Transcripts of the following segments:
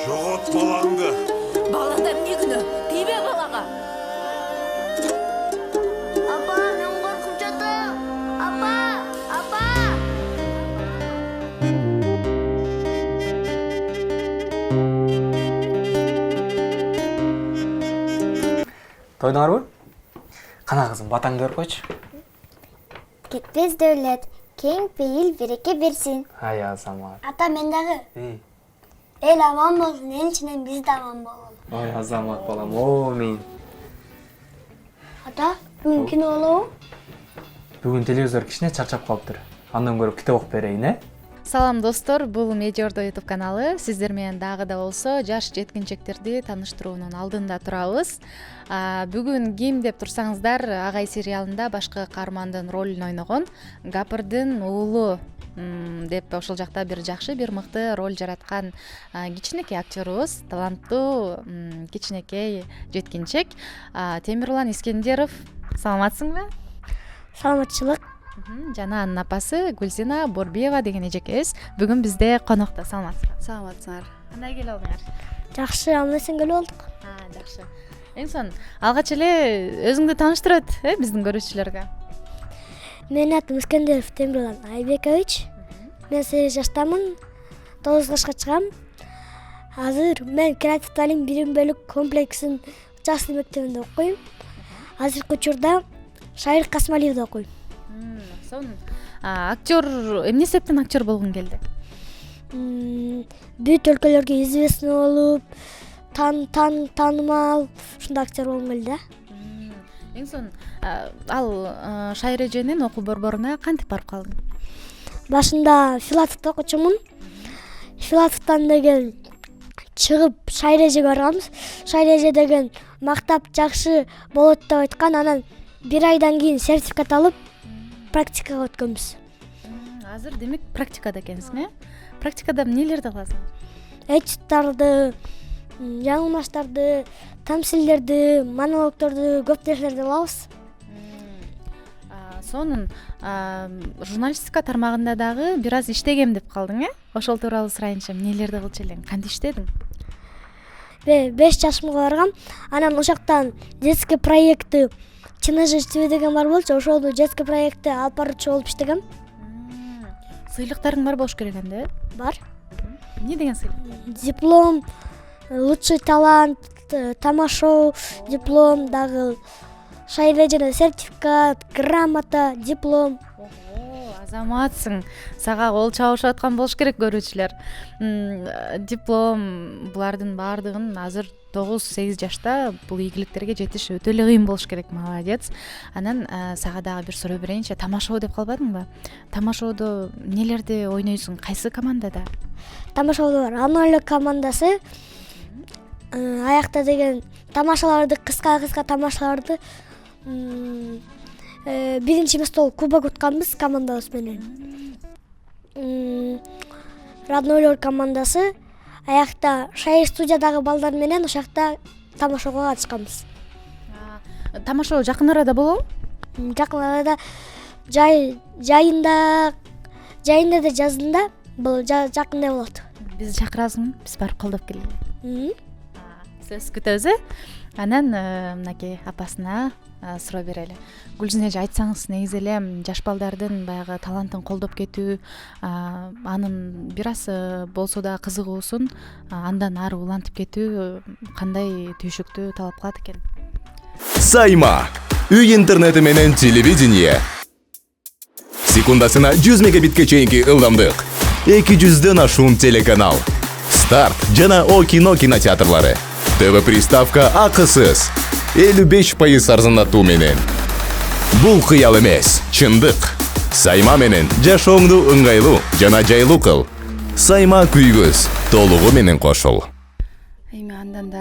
Жогот балаңды. Балаңда эмне күнөө? Тийбе балага. Апа, мен коркуп жатам. Апа. Тойдуңарбы? Кана кызым, батаңды берип койчу. Кетпес дәүләт, кең пейил береке берсин. Ай Азамат. Ата, мен дагы. Эл аман болсун, эл ичинен биз да аман бололу. Ой Азамат балам, о мен. Ата, бүгүн кино болобу? Бүгүн телевизор кичине чарчап калыптыр. Андан көрүп китеп окуп берейин, Салам достор, бул Медиордо YouTube каналы. Сиздер менен дагы да болсо жаш жеткинчектерди тааныштыруунун алдында турабыз. Бүгүн ким деп турсаңыздар, Агай сериалында башкы каармандын ролун ойногон Гапырдын уулу деп ошол жакта бир жакшы, бир мыкты роль жараткан кичинекей актерубуз, таланттуу кичинекей жеткинчек Темирлан Искендеров. Саламатсыңбы? Саламатчылык. Жана анын апасы Гүлзина Борбиева деген эжекебиз бүгүн бизде конокто. Саламатсызбы? Саламатсыңар. Кандай келип алдыңар? Жакшы, аман-эсен келип болдук. Жакшы. Эң son алгач эле өзүңдү тааныштырып өт, биздин көрүүчүлөргө. Менин атым Искендеров Темирлан Айбекович. Мен 8 жаштамын. 9 жашка чыгам. Азыр мен креатив талим бирим бөлүк комплексин частный мектебинде окуйм. Азыркы учурда Шайыр Касмалиевде окуйм. Актер эмне себептен актер болгуң келди? Бүт өлкөлөргө известный болуп, таанымал ушундай актер болгум келди. Эң son ал Шайыр эженин окуу борборуна кантип барып калдың? Башында Филатовдо окучумун. Филатовдон деген чыгып Шайыр эжеге барганбыз. Шайыр эже деген мактап жакшы болот деп айткан. Анан 1 айдан кийин сертификат алып практикага өткөнбүз. Азыр демек практикада экенсиң, Практикада эмнелерди кыласың? Этюдтарды, жаңылмаштарды, тамсилдерди, монологдорду, көп нерселерди кылабыз. Сонун журналистика тармагында дагы бир аз иштегем деп калдың, Ошол тууралуу сурайынчы, эмнелерди кылчу элең? Кантип иштедің? 5 жашымга баргам. Анан ошоктон детский проекты ЧНЖ ТВ деген бар болчу, ошол детский проектти алып баруучу болуп иштегем. Сыйлыктарың бар болуш керек энди, Бар. Эмне деген сыйлык? Диплом, лучший талант, тамашоу, диплом дагы, Шайыр эжене сертификат, грамота, диплом. Азаматсың, сага кол чабышып аткан болуш керек көрүүчүлөр. Диплом, булардын баардыгын азыр 9-8 жашта бул ийгиликтерге жетиш өтө эле кыйын болуш керек, молодец. Анан сага дагы бир суроо берейинчи, тамашоо деп калбадыңбы? Тамашоодо эмнелерди ойнойсуң? Кайсы командада? Тамашоодо бар Аноле командасы. Аякта деген тамашаларды, кыска тамашаларды биринчи место кубок утканбыз командабыз менен. Роднойлор командасы. Аякта Шайыр студиядагы балдар менен ошол жакта тамашоого катышканбыз. Тамашоо жакын арада болобу? Жакын арада жайында да жазында бул жакында болот. Биз чакырасыңбы? Биз барып колдоп келели. Сөз күтөбүз. Анан мынакей апасына суроо берели. Гүлзина эже, айтсаңыз, негизи эле жаш балдардын баягы талантын колдоп кетүү, анын бир аз болсо да кызыгуусун андан ары улантып кетүү кандай түйшүктү талап кылат экен? Сайма. Үй интернети менен телевидение. Секундасына 100 мегабитке чейинки ылдамдык. 200дөн ашуун телеканал. Старт жана О кино кинотеатрлары. ТВ приставка акысыз. 55% арзандатуу менен. Бул кыял эмес, чындык. Сайма менен жашооңду ыңгайлуу жана жайлуу кыл. Сайма күйгүз толугу менен кошул. Эми андан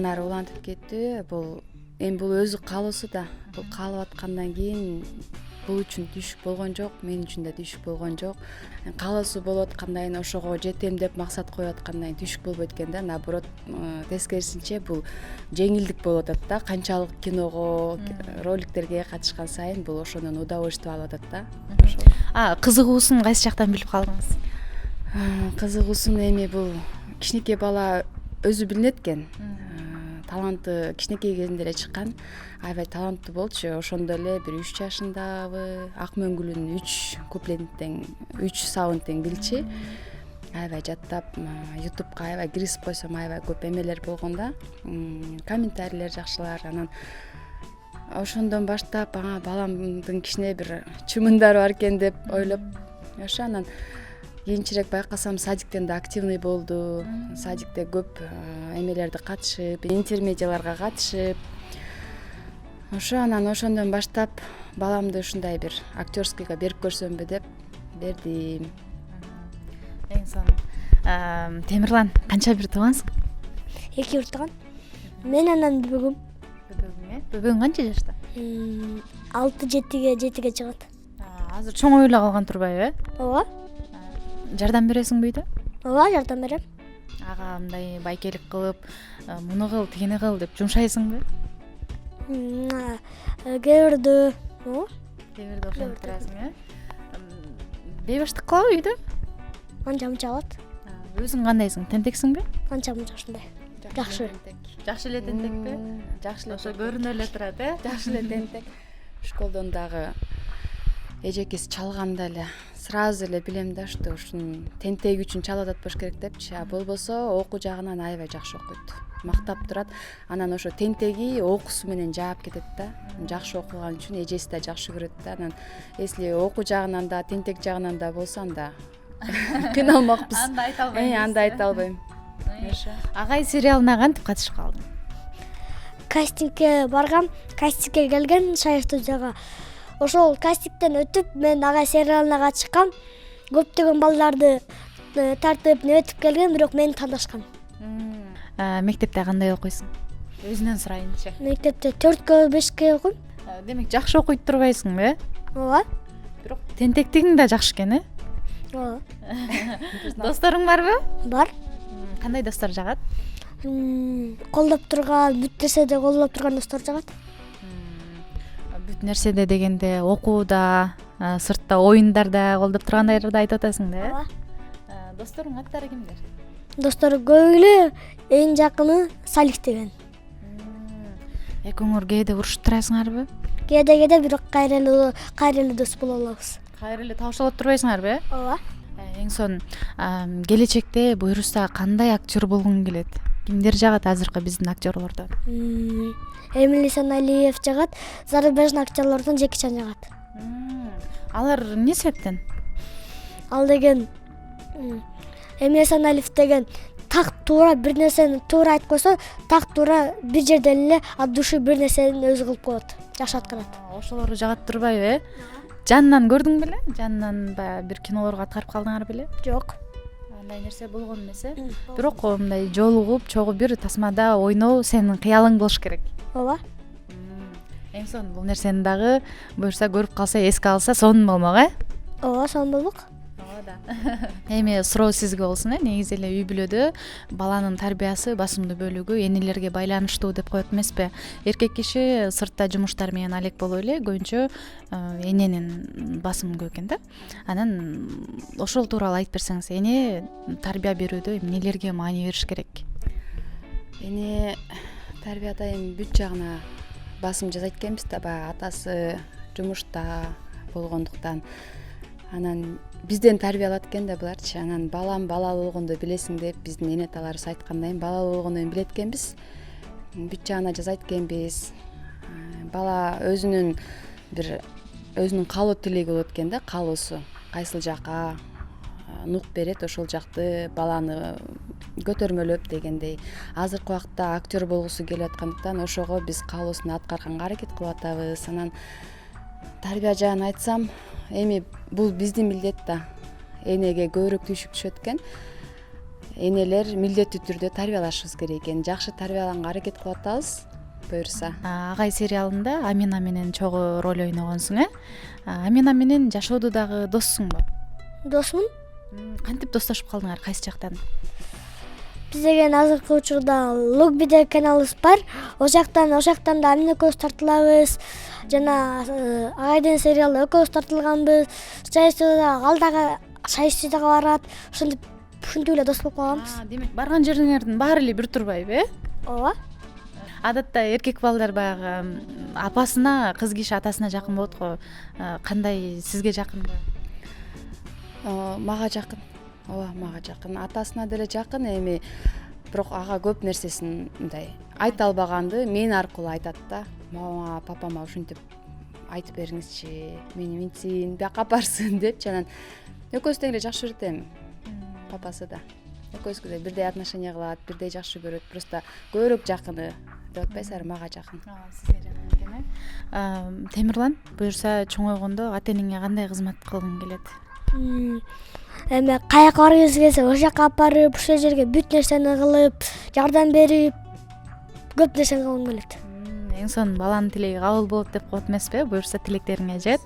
ары улантып кетти. Бул өзү каалоосу да. Бул каалап аткандан кийин бул үчүн түшүк болгон жок, мен үчүн да түшүк болгон жок. Каалоосу болуп аткандан кийин ошого жетем деп максат коюп аткандан кийин түшүк болбойт экен да. Наоборот, тескерисинче бул жеңилдик болуп атат да. Канчалык киного, роликтерге катышкан сайын бул ошондон удовольствие алып атат да. Кызыгуусун кайсы жактан билип калдыңыз? Кызыгуусун эми бул кичинекей бала өзү билинет экен. Таланты кичинекей кезинде эле чыккан. Аябай таланттуу болчу. Ошондо эле бир 3 жашындабы Ак мөңгүлүн 3 куплеттен 3 сабын тең билчи. Аябай жаттап, YouTube'га аябай киргизип койсом аябай көп эмелер болгон да. Комментарийлер жакшылар. Анан ошондон баштап баламдын кичине бир чымындары бар экен деп ойлоп, ошо анан кийинчерээк байкасам садиктен да активный болду. Садикте көп эмелерди катышып, интермедиаларга катышып. Ошо анан ошондон баштап баламды ушундай бир актёрскийге берип көрсөмбү деп бердим. Эң сонун. Темирлан, канча бир туугансың? 2 бир тууган. Мен анан бүгүн Бөбөгүң канча жашта? 6-7-ге чыгат. Азыр чоңоюп эле калган турбайбы? Ооба. Жардам бересиңби үйдө? Ооба, жардам берем. Ага мындай байкелик кылып, муну кыл, тигини кыл деп жумшайсыңбы? Кээ бирде ооба. Кээ бирде ошентип турасың, бейбаштык кылабы үйдө? Анча-мынча кылат. Өзүң кандайсың? Тентексиңби? Анча-мынча ушундай. Жакшы. Жакшы эле тентекпи? Жакшы эле Ошо көрүнө эле турат, жакшы эле тентек. Школдон дагы эжекеси чалганда эле сразу эле билем да, что ушунун тентеги үчүн чалып атат болуш керек депчи. А болбосо окуу жагынан аябай жакшы окуйт. Мактап турат. Анан ошо тентеги окуусу менен жаап кетет да. Жакшы окуган үчүн эжеси да жакшы көрөт да. Анан если окуу жагынан да, тентек жагынан да болсо анда кыйналмакпыз. Анда айта албайм. Анда айта албайм. Агай сериалына кантип катышып калдың? Кастингге баргам, кастингге келген Шайыр студияга. Ошол кастингден өтүп, мен Агай сериалына катышкам. Көптөгөн балдарды тартып, өтүп келген, бирок мени тандашкан. Мектепте кандай окуйсуң? Өзүнөн сурайынчы. Мектепте 4-кө 5-кө окуйм. Демек жакшы окуйт турбайсыңбы? Ооба. Бирок тентектигиң да жакшы экен, Ооба. Досторуң барбы? Бар. Кандай достор жагат? Колдоп турган, бүт нерседе колдоп турган достор жагат. Бүт нерседе дегенде окууда, сыртта оюндарда колдоп тургандарды айтып атасың да? Ооба. Досторуң аттары кимдер? Достор көп эле, эң жакыны Салих деген. Экөөңөр кээде урушуп турасыңарбы? Кээде бирок кайрылуу дос боло алабыз. Кайра эле табышалып турбайсыңарбы? Ооба. Эң сонун. Келечекте буюрса кандай актер болгуң келет? Кимдер жагат азыркы биздин актерлордон? Эмиль Исаналиев жагат, зарубежный актерлордон Жекичан жагат. Алар эмне себептен? Ал деген Эмиль Исаналиев деген так туура бир нерсени туура айтып койсо, так туура бир жерден эле от души бир нерсени өзү кылып коет. Жакшы аткарат. Ошолорду жагат турбайбы? Жанынан көрдүң беле? Жанынан баягы бир кинолорго аткарып калдыңар беле? Жок. Андай нерсе болгон эмес, Бирок мындай жолугуп, чогуу бир тасмада ойноо сенин кыялың болуш керек. Ооба. Эң сонун бул нерсени дагы буюрса көрүп калса, эске алса сонун болмок, Ооба, сонун болмок. Эми суроо сизге болсун, негизи эле үй бүлөдө баланын тарбиясы басымдуу бөлүгү энелерге байланыштуу деп коет эмеспи? Эркек киши сыртта жумуштар менен алек болуп эле көбүнчө эненин басымы көп экен да. Анан ошол тууралуу айтып берсеңиз, эне тарбия берүүдө эмнелерге маани бериш керек? Эне тарбияда эми бүт жагына басым жасайт экенбиз да, баягы атасы жумушта болгондуктан. Анан бизден тарбиялат экен да буларчы. Анан балам балалуу болгондо билесиң деп биздин эне аталарыбыз айткандай, балалуу болгондо билет экенбиз. Бүт жагына жасайт экенбиз. Бала өзүнүн калуу тилеги болот экен да, калуусу. Кайсыл жакка нук берет, ошол жакты баланы көтөрмөлөп дегендей. Азыркы убакта актер болгусу келип аткандыктан ошого биз калуусун аткарганга аракет кылып атабыз. Анан тарбия жагын айтсам, эми бул биздин милдет да. Энеге көбүрөөк түйшүк түшөт экен. Энелер милдеттүү түрдө тарбиялашыбыз керек экен. Жакшы тарбияланганга аракет кылып атабыз. Буюрса. Агай сериалында Амина менен чогуу роль ойногонсуң, Амина менен жашоодо дагы доссуңбу? Досмун. Кантип достошуп калдыңар, кайсы жактан? Биз деген азыркы учурда Лугби деген каналыбыз бар. Ошол жактан да Амина экөөбүз тартылабыз. Жана Агайдын сериалы экөөбүз тартылганбыз. Шайыр студияга ал дагы Шайыр студияга барат. Ошентип ушинтип эле дос болуп калганбыз. Демек барган жериңердин баары эле бир турбайбы, Ооба. Адатта эркек балдар баягы апасына, кыз киши атасына жакын болот го. Кандай сизге жакынбы? Мага жакын. Ооба, мага жакын. Атасына деле жакын, эми бирок ага көп нерсесин мындай айта албаганды мен аркылуу айтат да. Мама, папама ушинтип айтып бериңизчи, мени минтсин, бияка апарсын депчи. Анан экөөсү тең эле жакшы көрөт эми. Папасы да. Экөөсү да бирдей отношение кылат, бирдей жакшы көрөт. Просто көбүрөөк жакыны деп атпайсызбы, мага жакын. Сизге жакын экен. Темирлан, буюрса чоңойгондо ата энеңе кандай кызмат кылгың келет? Эми каяка баргыңыз келсе, ошол жака алып барып, ошол жерге бүт нерсени кылып, жардам берип, көп нерсени кылгым келет. Эң сонун баланын тилеги кабыл болот деп коет эмеспи? Буюрса тилектериңе жет.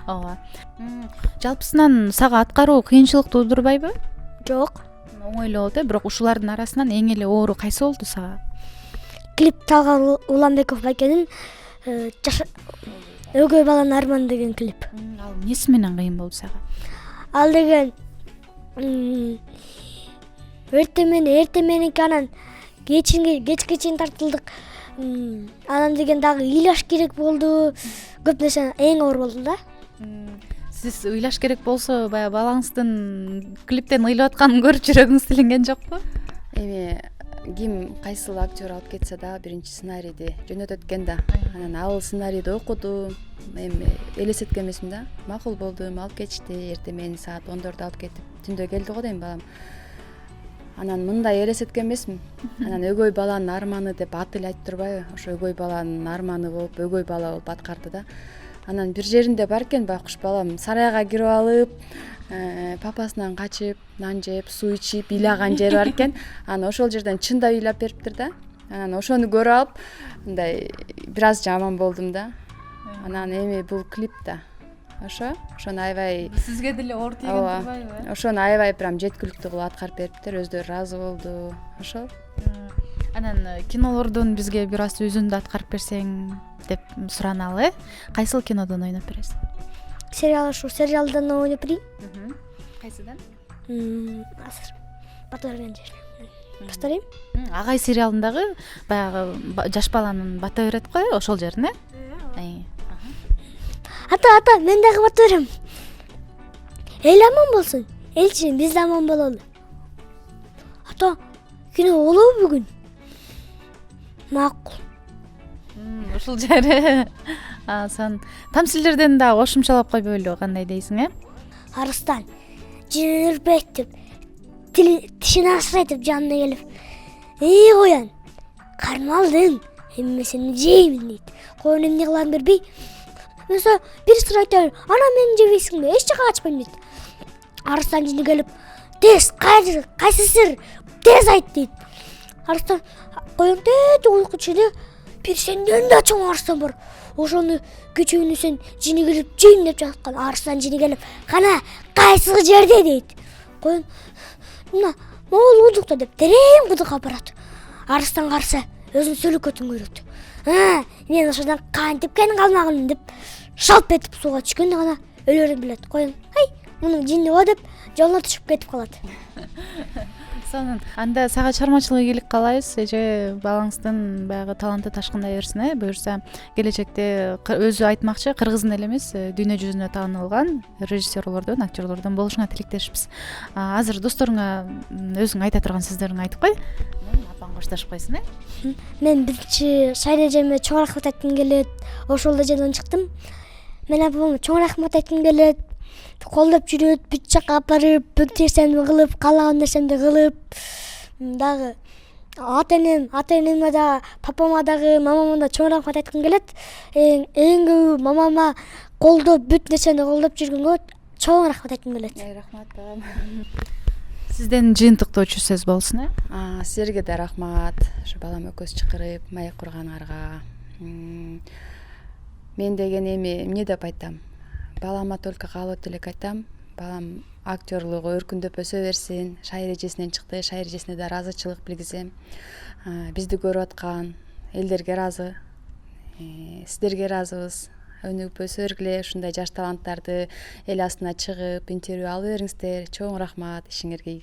Ооба. Жалпысынан сага аткаруу кыйынчылык туудурбайбы? Жок. Оңойлуу болот, бирок ушулардын арасынан эң эле оору кайсы болду сага? Клип Талгат Уланбеков байкенин Өгөй баланын арманы деген клип. Ал эмнеси менен кыйын болду сага? Ал деген эртең мененки анан кечке чейин тартылдык. Анан деген дагы ыйлаш керек болду. Көп нерсе эң оор болду да. Сиз ыйлаш керек болсо, баягы балаңыздын клиптен ыйлап атканын көрүп жүрөгүңүз тилинген жокпу? Эми ким кайсыл актер алып кетсе да биринчи сценарийди жөнөтөт экен да. Анан ал сценарийди окуду. Эми элестеткен эмесмин да. Макул болдум, алып кетишти. Эртең менен саат 10:00 алып кетип, түндө келди го дейм балам. Анан мындай элестеткен эмесмин. Анан өгөй баланын арманы деп аты эле айтып турбайбы? Ошо өгөй баланын арманы болуп, өгөй бала болуп аткарды да. Анан бир жеринде бар экен байкуш балам сарайга кирип алып, папасынан качып, нан жеп, суу ичип, ыйлаган жери бар экен. Анан ошол жерден чындап ыйлап бериптир да. Анан ошону көрүп алып, мындай бир аз жаман болдум да. Анан эми бул клип да. Ошону аябай Сизге деле оор тийген турбайбы? Ошону аябай прям жеткиликтүү кылып аткарып бериптир, өздөрү ыраазы болду. Ошол. Анан кинолордон бизге бир аз үзүндү аткарып берсең деп сураналы. Кайсыл кинодон ойноп бересиң? Сериалдан ойноп берейин. Кайсыдан? Азыр бата берген жер. Баштайм. Агай сериалындагы баягы жаш баланын бата берет го, ошол жерин, Ата, мен дагы бата берем. Эл аман болсун. Элчи, биз да аман бололу. Ата, кино болобу бүгүн? Макул. Ушул жери. Сон тамсилдерден да кошумчалап койбойлу, кандай дейсиң, Арыстан жинин үрпейт деп, тишин ашырайт деп жанына келип, коян, кармалдың, эми сени жеймин дейт. Коян эмне кылам бербей, mesela bir sıra айтайын, ана мени жебейсиңби, эч жака качпайм дейт. Арыстан жини келип, тез, кайсы сыр, тез айт дейт. Арыстан, коян тез уйку ичиде, бир сенден да чоң арыстан бар. Ошону кечүүнү сен жини келип жейм деп жаткан. Арыстан жини келип, кана кайсы жерде дейт. Коян, мына могул кудукта деп терең кудукка барат. Арыстан карса, өзүн сөлөкөтүн көрөт. Мен ошодан кантип калмагын деп шалп этип сууга түшкөндө гана өлөрүн билет. Коян, мунун жини го деп жолуна түшүп кетип калат. Сонун. Анда сага чармачылык ийгилик каалайбыз. Эже балаңыздын баягы таланты ташкындай берсин, буюрса келечекте өзү айтмакчы кыргыздын эле эмес, дүйнө жүзүнө таанылган режиссерлордон, актерлордон болушуңа тилектешпиз. Азыр досторуңа өзүң айта турган сөздөрүңдү айтып кой. Апаң коштошуп койсун, Мен биринчи Шайра эжеме чоң рахмат айткым келет. Ошол эжеден чыктым. Мен апама чоң рахмат айткым келет. Колдоп жүрөт, бүт жакка алып барып, бүт нерсени кылып, каалаган нерсемди кылып, дагы ата энеме да, папама дагы, мамама да чоң рахмат айткым келет. Эң көбү мамама колдоп, бүт нерсени колдоп жүргөнгө чоң рахмат айткым келет. Рахмат багам. Сизден жыйынтыктоочу сөз болсун, Силерге да рахмат. Ошо балам экөөс чакырып, маек курганыңарга. Мен деген эми эмне деп айтам? Балама только каалоо тилек айтам. Балам актерлугу өркүндөп өсө берсин. Шайыр эжесинен чыкты, шайыр эжесине да ыраазычылык билгизем. Бизди көрүп аткан элдерге ыраазы, сиздерге ыраазыбыз. Өнүгүп өсө бергиле, ушундай жаш таланттарды эл астына чыгып, интервью алып бериңиздер. Чоң рахмат, ишиңерге